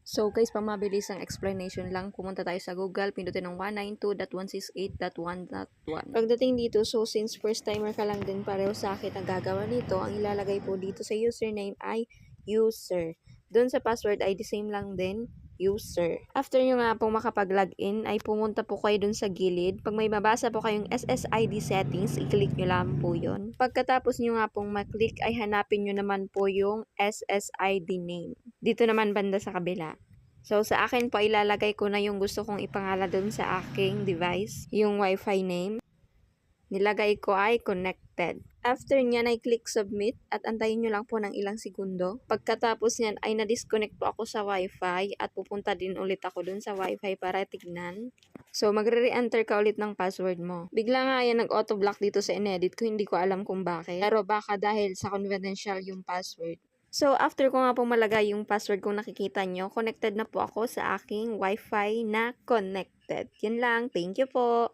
So guys, pang mabilisang explanation lang, pumunta tayo sa Google, pindutin ng 192.168.1.1. Pagdating dito, so since first timer ka lang din pareho sa akin ang gagawa nito, ang ilalagay po dito sa username ay user. Doon sa password ay the same lang din, user. After nyo nga pong makapag-login, ay pumunta po kayo dun sa gilid. Pag may mabasa po kayong SSID settings, i-click nyo lang po yun. Pagkatapos nyo nga pong mag-click, ay hanapin nyo naman po yung SSID name. Dito naman banda sa kabila. So, sa akin po, ilalagay ko na yung gusto kong ipangala dun sa aking device, yung Wi-Fi name. Nilagay ko ay connected. After nyan ay click submit at antayin nyo lang po ng ilang segundo. Pagkatapos nyan ay na-disconnect po ako sa Wi-Fi at pupunta din ulit ako dun sa Wi-Fi para tignan. So, magre-re-enter ka ulit ng password mo. Bigla nga yan nag-auto-block dito sa inedit ko, hindi ko alam kung bakit. Pero baka dahil sa confidential yung password. So, after ko nga po malagay yung password kung nakikita nyo, connected na po ako sa aking Wi-Fi na connected. Yun lang. Thank you po.